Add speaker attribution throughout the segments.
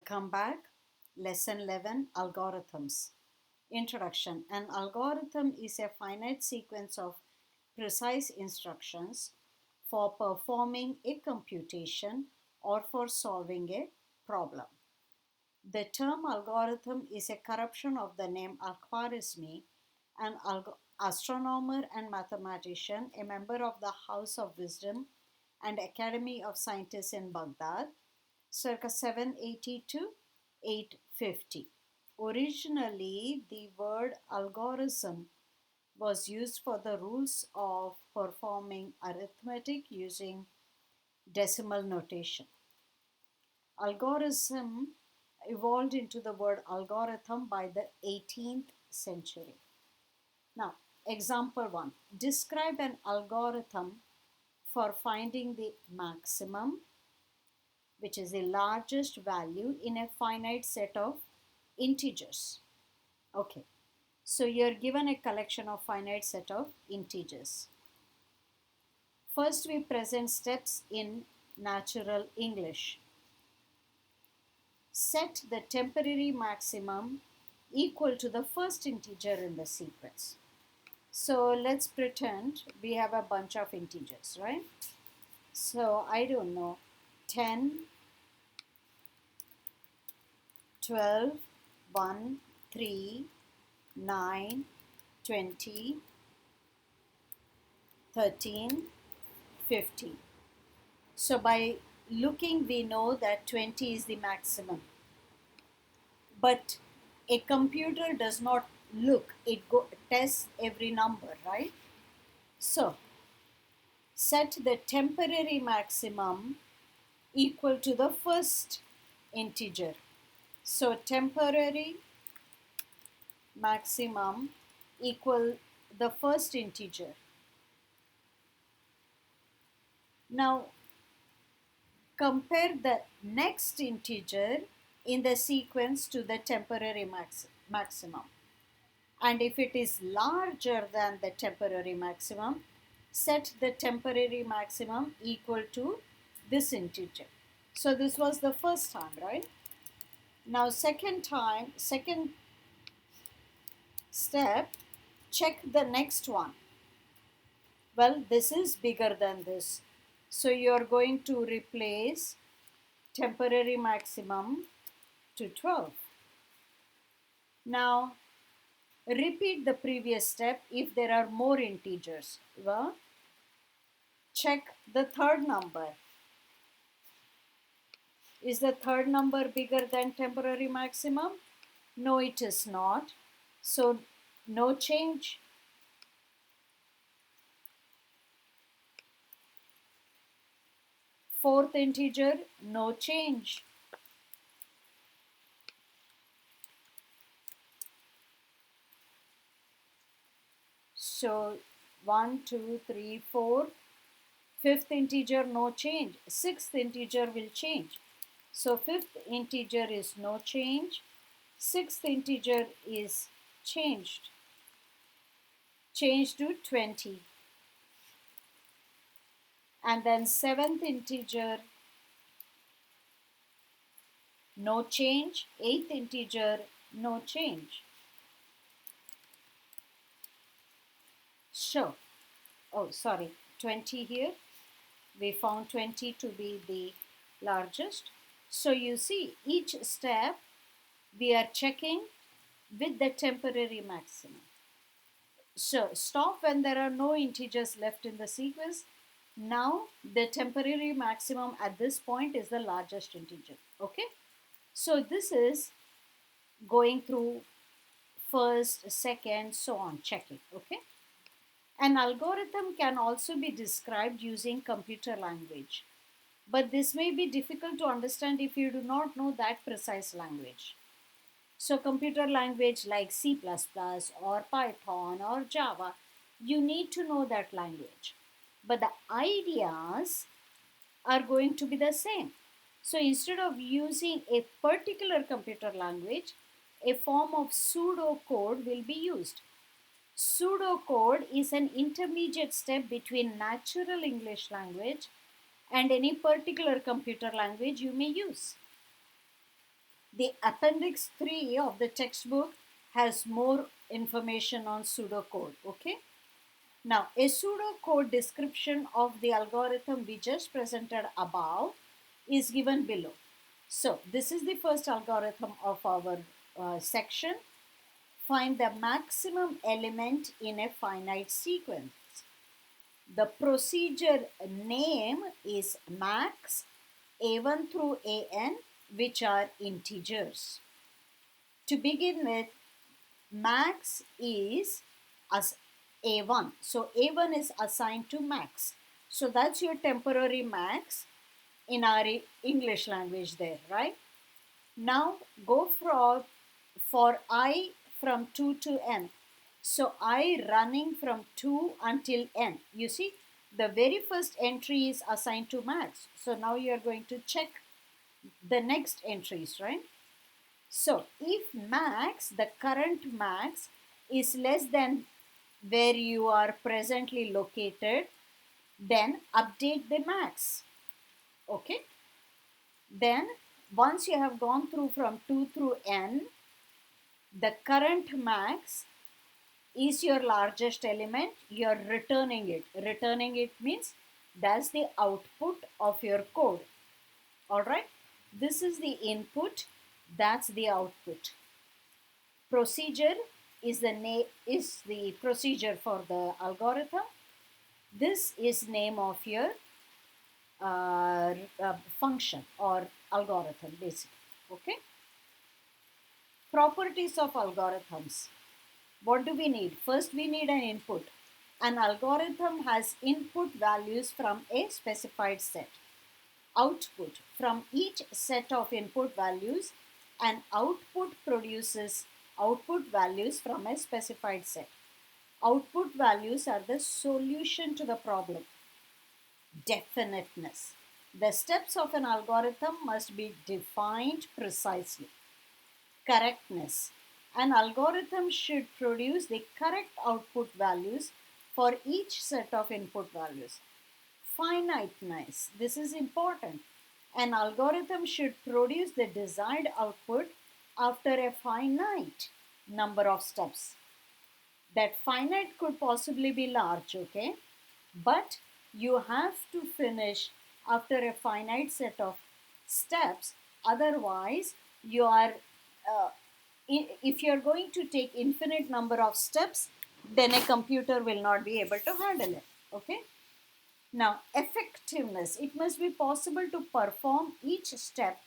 Speaker 1: Come back. Lesson 11, Algorithms. Introduction. An algorithm is a finite sequence of precise instructions for performing a computation or for solving a problem. The term algorithm is a corruption of the name Al-Khwarizmi, an astronomer and mathematician, a member of the House of Wisdom and Academy of Scientists in Baghdad, circa 780 to 850. Originally, the word algorithm was used for the rules of performing arithmetic using decimal notation. Algorithm evolved into the word algorithm by the 18th century. Now, example 1. Describe an algorithm for finding the maximum, which is the largest value in a finite set of integers. Okay, so you're given a collection of finite set of integers. First, we present steps in natural English. Set the temporary maximum equal to the first integer in the sequence. So let's pretend we have a bunch of integers, right? So I don't know, 10, 12, 1, 3, 9, 20, 13, 15. So by looking, we know that 20 is the maximum. But a computer does not look, it tests every number, right? So set the temporary maximum equal to the first integer. So temporary maximum equal the first integer. Now compare the next integer in the sequence to the temporary maximum. And if it is larger than the temporary maximum, set the temporary maximum equal to this integer. So this was the first time, right? Now second step, check the next one. Well, this is bigger than this. So you're going to replace temporary maximum to 12. Now repeat the previous step if there are more integers. Well, check the third number. Is the third number bigger than temporary maximum? No, it is not. So no change. Fourth integer, no change. So 1, 2, 3, 4. Fifth integer, no change. Sixth integer will change. So fifth integer is no change. Sixth integer is changed. Changed to 20. And then seventh integer, no change. Eighth integer, no change. Sure. Oh, sorry, 20 here. We found 20 to be the largest. So you see, each step we are checking with the temporary maximum. So stop when there are no integers left in the sequence. Now the temporary maximum at this point is the largest integer. Okay. So this is going through first, second, so on, checking. Okay. An algorithm can also be described using computer language, but this may be difficult to understand if you do not know that precise language. So computer language like C++ or Python or Java, you need to know that language. But the ideas are going to be the same. So instead of using a particular computer language, a form of pseudocode will be used. Pseudocode is an intermediate step between natural English language and any particular computer language you may use. The appendix 3 of the textbook has more information on pseudocode. Okay. Now, a pseudocode description of the algorithm we just presented above is given below. So, this is the first algorithm of our section. Find the maximum element in a finite sequence. The procedure name is max, a1 through an, which are integers. To begin with, max is as a1. So a1 is assigned to max. So that's your temporary max in our English language there, right? Now go for I from 2 to n. So I running from 2 until n. You see, the very first entry is assigned to max. So now you are going to check the next entries, right? So if max, the current max is less than where you are presently located, then update the max. Okay. Then once you have gone through from 2 through n, the current max is your largest element, you're returning it. Returning it means that's the output of your code. All right. This is the input, that's the output. Procedure is the procedure for the algorithm. This is name of your function or algorithm basically. Okay. Properties of algorithms. What do we need? First, we need an input. An algorithm has input values from a specified set. Output. From each set of input values, an output produces output values from a specified set. Output values are the solution to the problem. Definiteness. The steps of an algorithm must be defined precisely. Correctness. An algorithm should produce the correct output values for each set of input values. Finiteness. This is important. An algorithm should produce the desired output after a finite number of steps. That finite could possibly be large, okay? But you have to finish after a finite set of steps. Otherwise, you are if you're going to take infinite number of steps, then a computer will not be able to handle it. Okay. Now, effectiveness. It must be possible to perform each step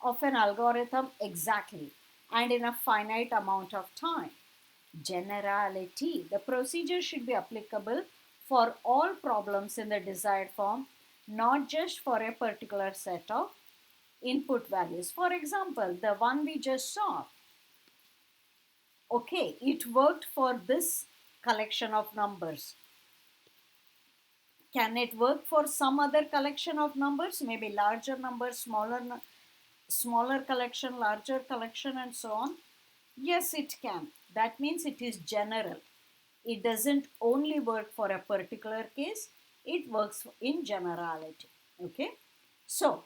Speaker 1: of an algorithm exactly and in a finite amount of time. Generality. The procedure should be applicable for all problems in the desired form, not just for a particular set of input values. For example, the one we just saw, okay, it worked for this collection of numbers. Can it work for some other collection of numbers? Maybe larger numbers, smaller collection, larger collection, and so on. Yes, it can. That means it is general. It doesn't only work for a particular case, it works in generality. Okay. So,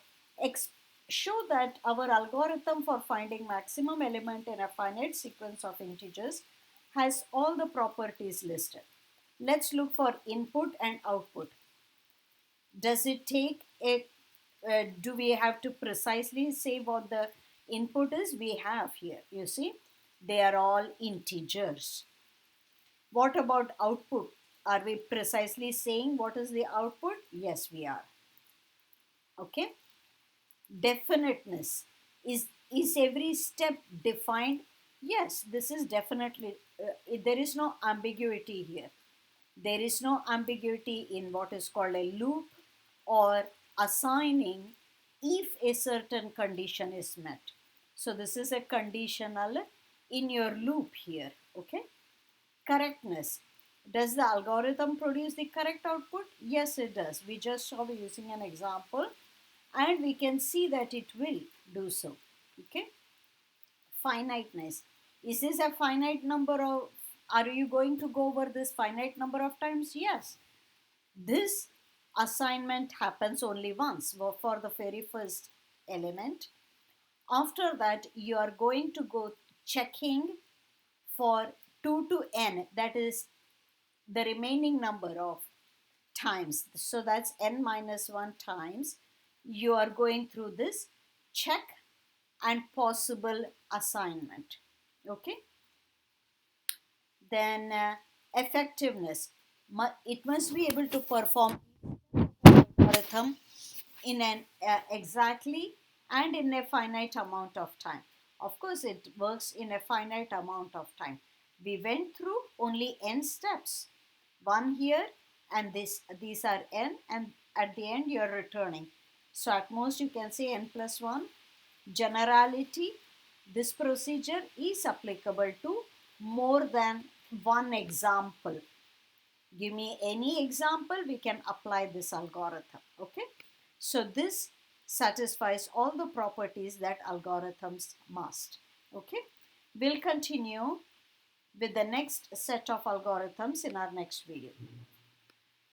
Speaker 1: show that our algorithm for finding maximum element in a finite sequence of integers has all the properties listed. Let's look for input and output. Does it take a, do we have to precisely say what the input is? We have here, you see, they are all integers. What about output? Are we precisely saying what is the output? Yes, we are. Okay. Definiteness. Is every step defined? Yes, this is definitely, there is no ambiguity here. There is no ambiguity in what is called a loop or assigning if a certain condition is met. So this is a conditional in your loop here. Okay. Correctness. Does the algorithm produce the correct output? Yes, it does. We just saw using an example and we can see that it will do so. Okay. Finiteness. Is this a finite number of, are you going to go over this finite number of times? Yes. This assignment happens only once for the very first element. After that, you are going to go checking for 2 to n, that is the remaining number of times. So that's n minus 1 times. You are going through this check and possible assignment. Okay. Then effectiveness. It must be able to perform algorithm in an exactly and in a finite amount of time. Of course, it works in a finite amount of time. We went through only n steps, one here, and these are n, and at the end you are returning. So at most you can say n plus 1. Generality, this procedure is applicable to more than one example. Give me any example, we can apply this algorithm. Okay. So this satisfies all the properties that algorithms must. Okay. We'll continue with the next set of algorithms in our next video.